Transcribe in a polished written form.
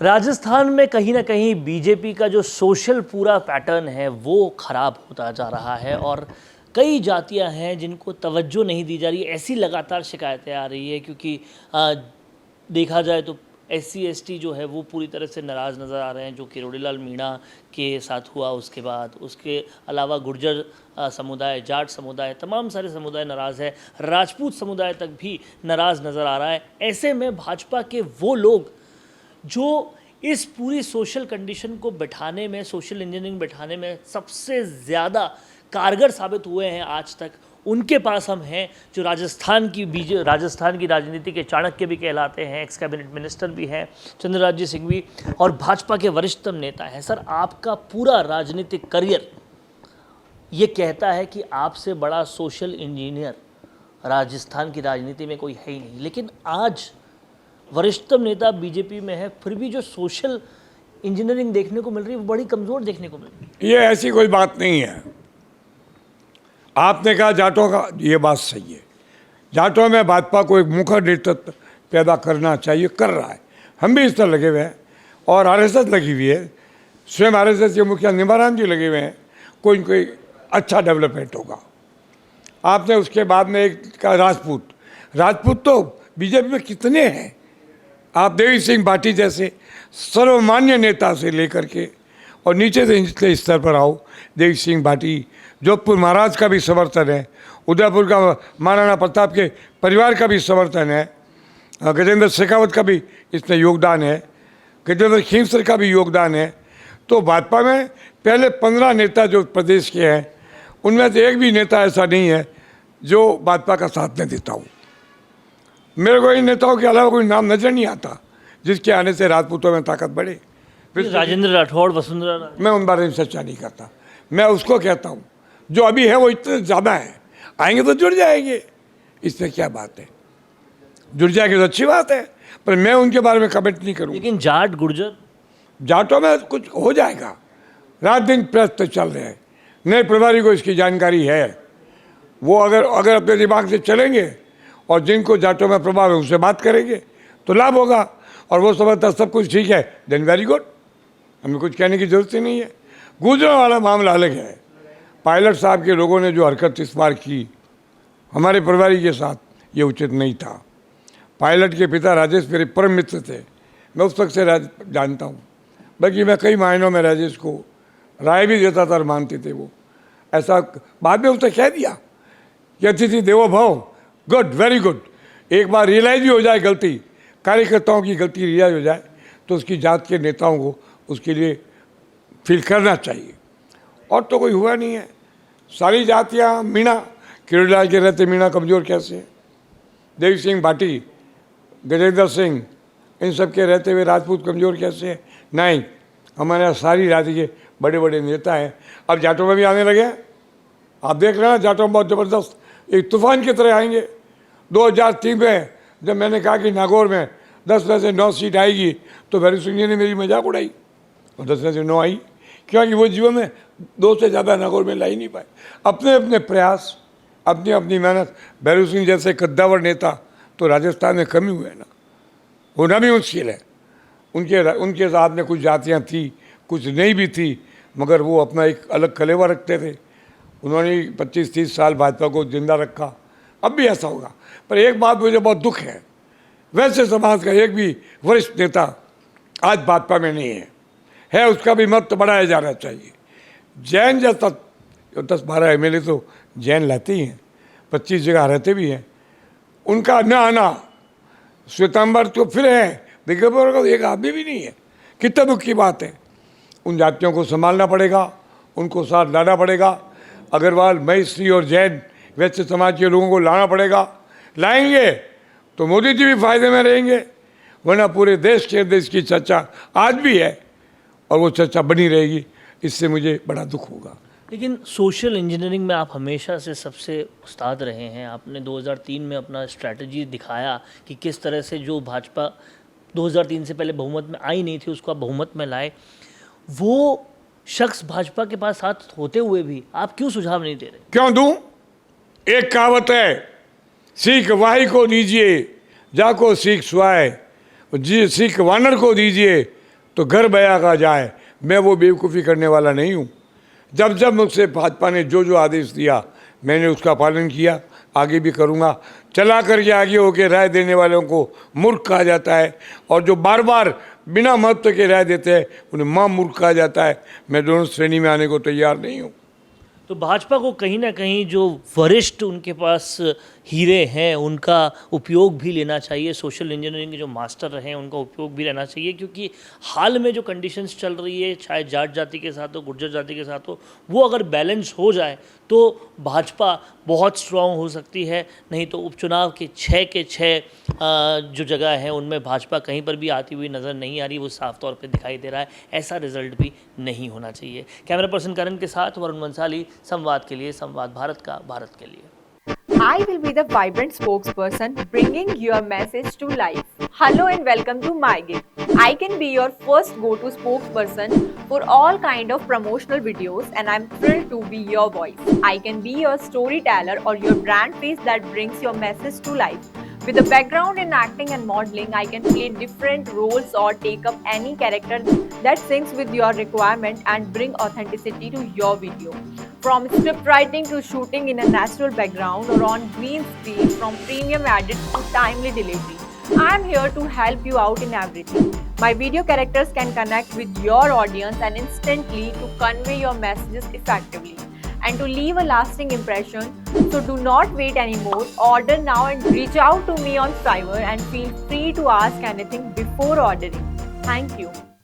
राजस्थान में कहीं ना कहीं बीजेपी का जो सोशल पूरा पैटर्न है वो खराब होता जा रहा है और कई जातियां हैं जिनको तवज्जो नहीं दी जा रही। ऐसी लगातार शिकायतें आ रही है क्योंकि देखा जाए तो SC ST जो है वो पूरी तरह से नाराज़ नज़र आ रहे हैं, जो किरोड़ीलाल मीणा के साथ हुआ। उसके बाद उसके अलावा गुर्जर समुदाय, जाट समुदाय, तमाम सारे समुदाय नाराज़ है, राजपूत समुदाय तक भी नाराज़ नज़र आ रहा है। ऐसे में भाजपा के वो लोग जो इस पूरी सोशल कंडीशन को बैठाने में, सोशल इंजीनियरिंग बैठाने में सबसे ज़्यादा कारगर साबित हुए हैं आज तक, उनके पास हम हैं, जो राजस्थान की राजनीति के चाणक्य भी कहलाते हैं, एक्स कैबिनेट मिनिस्टर भी हैं, चंद्रराज्य सिंह भी, और भाजपा के वरिष्ठतम नेता हैं। सर, आपका पूरा राजनीतिक करियर ये कहता है कि आपसे बड़ा सोशल इंजीनियर राजस्थान की राजनीति में कोई है ही नहीं, लेकिन आज वरिष्ठतम नेता बीजेपी में है, फिर भी जो सोशल इंजीनियरिंग देखने को मिल रही है वो बड़ी कमज़ोर देखने को मिल रही है। ये ऐसी कोई बात नहीं है। आपने कहा जाटों का, ये बात सही है। जाटों में भाजपा को एक मुखर नेतृत्व पैदा करना चाहिए, कर रहा है। हम भी इस तरह लगे हुए हैं और RSS लगी हुई है, स्वयं RSS के मुखिया निमाराम जी लगे हुए हैं। कोई न कोई अच्छा डेवलपमेंट होगा। आपने उसके बाद में एक कहा राजपूत तो बीजेपी में कितने हैं। आप देवी सिंह भाटी जैसे सर्वमान्य नेता से लेकर के और नीचे से निचले स्तर पर आओ, देवी सिंह भाटी, जोधपुर महाराज का भी समर्थन है, उदयपुर का महाराणा प्रताप के परिवार का भी समर्थन है, गजेंद्र शेखावत का भी इसमें योगदान है, गजेंद्र खींवसर का भी योगदान है। तो भाजपा में पहले 15 नेता जो प्रदेश के हैं, उनमें से एक भी नेता ऐसा नहीं है जो भाजपा का साथ नहीं देता हूँ। मेरे को इन नेताओं के अलावा कोई नाम नजर नहीं आता जिसके आने से राजपूतों में ताकत बढ़े। फिर राजेंद्र राठौड़, वसुंधरा, मैं उन बारे में चर्चा नहीं करता। मैं उसको कहता हूँ जो अभी है वो इतने ज़्यादा है, आएंगे तो जुड़ जाएंगे, इसमें क्या बात है। जुड़ जाएंगे तो अच्छी बात है, पर मैं उनके बारे में कमेंट नहीं करूँ। लेकिन जाट गुर्जर, जाटों में कुछ हो जाएगा। रात दिन प्रयत्न चल रहे हैं। नए प्रभारी को इसकी जानकारी है। वो अगर अपने दिमाग से चलेंगे और जिनको जाटों में प्रभाव है उससे बात करेंगे तो लाभ होगा। और वो समझता सब कुछ ठीक है, देन वेरी गुड, हमें कुछ कहने की जरूरत ही नहीं है। गुजरात वाला मामला अलग है। पायलट साहब के लोगों ने जो हरकत इस बार की हमारे प्रभारी के साथ, ये उचित नहीं था। पायलट के पिता राजेश मेरे परम मित्र थे, मैं उस वक्त से जानता हूँ। बल्कि मैं कई मायनों में राजेश को राय भी देता था और मानते थे वो। ऐसा बाद में उसने कह दिया कि अतिथि देवो भव, गुड, वेरी गुड। एक बार रियलाइज भी हो जाए गलती, कार्यकर्ताओं की गलती रियलाइज हो जाए तो उसकी जात के नेताओं को उसके लिए फील करना चाहिए। और तो कोई हुआ नहीं है। सारी जातियाँ, मीणा, किरोड़ीलाल के रहते मीणा कमज़ोर कैसे है, देवी सिंह भाटी, गजेंद्र सिंह, इन सब के रहते हुए राजपूत कमज़ोर कैसे है। नहीं, हमारे यहाँ सारी जाति के बड़े बड़े नेता हैं। अब जाटों में भी आने लगे हैं। आप देख रहे हैं जाटों में बहुत ज़बरदस्त एक तूफान की तरह आएंगे। 2003 में जब मैंने कहा कि नागौर में 10 में से 9 सीट आएगी तो भैरू सिंह जी ने मेरी मजाक उड़ाई और 10 में से 9 आई, क्योंकि वो जीवन में 2 से ज़्यादा नागौर में ला ही नहीं पाए। अपने अपने प्रयास, अपनी अपनी मेहनत। भैरू सिंह जैसे कद्दावर नेता तो राजस्थान में कम ही हुए ना, होना भी मुश्किल है। उनके साथ में कुछ जातियाँ थी, कुछ नहीं भी थी, मगर वो अपना एक अलग कलेवा रखते थे। उन्होंने 25-30 साल भाजपा को जिंदा रखा। अब भी ऐसा होगा। पर एक बात मुझे बहुत दुख है, वैसे समाज का एक भी वरिष्ठ नेता आज भाजपा में नहीं है उसका भी मत बढ़ाया जाना चाहिए। जैन जैसा 10-12 MLA तो जैन लाते ही हैं, 25 जगह रहते भी हैं। उनका न आना, श्वेतांबर तो फिर है, दिगंबर का एक आदमी भी नहीं है। कितना दुख की बात है। उन जातियों को संभालना पड़ेगा, उनको साथ लाना पड़ेगा। अग्रवाल, महेश्वरी और जैन वैश्य समाज के लोगों को लाना पड़ेगा। लाएंगे तो मोदी जी भी फायदे में रहेंगे, वरना पूरे देश की चर्चा आज भी है और वो चर्चा बनी रहेगी। इससे मुझे बड़ा दुख होगा। लेकिन सोशल इंजीनियरिंग में आप हमेशा से सबसे उस्ताद रहे हैं। आपने 2003 में अपना स्ट्रैटेजी दिखाया कि किस तरह से जो भाजपा 2003 से पहले बहुमत में आई नहीं थी उसको आप बहुमत में लाए। वो शख्स भाजपा के पास साथ होते हुए भी आप क्यों सुझाव नहीं दे रहे? क्यों दूं? एक कहावत है, सीख वाही को दीजिए जाको सीख सुहाए, जी सीख वानर को दीजिए तो घर बया का जाए, मैं वो बेवकूफ़ी करने वाला नहीं हूँ। जब जब मुझसे भाजपा ने जो जो आदेश दिया मैंने उसका पालन किया, आगे भी करूँगा। चला करके आगे होके राय देने वालों को मूर्ख कहा जाता है, और जो बार बार बिना महत्व के राय देते हैं उन्हें मां मूर्ख कहा जाता है। मैं दोनों श्रेणी में आने को तैयार नहीं हूँ। तो भाजपा को कहीं ना कहीं जो वरिष्ठ उनके पास हीरे हैं उनका उपयोग भी लेना चाहिए, सोशल इंजीनियरिंग के जो मास्टर रहे हैं उनका उपयोग भी लेना चाहिए, क्योंकि हाल में जो कंडीशंस चल रही है, चाहे जाट जाति के साथ हो, गुर्जर जाति के साथ हो, वो अगर बैलेंस हो जाए तो भाजपा बहुत स्ट्रांग हो सकती है। नहीं तो उपचुनाव के 6 के 6 जो जगह है उनमें भाजपा कहीं पर भी आती हुई नज़र नहीं आ रही, वो साफ तौर पे दिखाई दे रहा है। ऐसा रिजल्ट भी नहीं होना चाहिए। कैमरा पर्सन करण के साथ वरुण बंसाली, संवाद के लिए, संवाद भारत का, भारत के लिए। I will be the vibrant spokesperson bringing your message to life. Hello and welcome to MyGig. I can be your first go-to spokesperson for all kind of promotional videos, and I'm thrilled to be your voice. I can be your storyteller or your brand face that brings your message to life. With a background in acting and modeling, I can play different roles or take up any character that syncs with your requirement and bring authenticity to your video. From script writing to shooting in a natural background or on green screen, from premium edits to timely delivery, I am here to help you out in everything. My video characters can connect with your audience and instantly to convey your messages effectively and to leave a lasting impression. So do not wait anymore. Order now and reach out to me on Fiverr and feel free to ask anything before ordering. Thank you.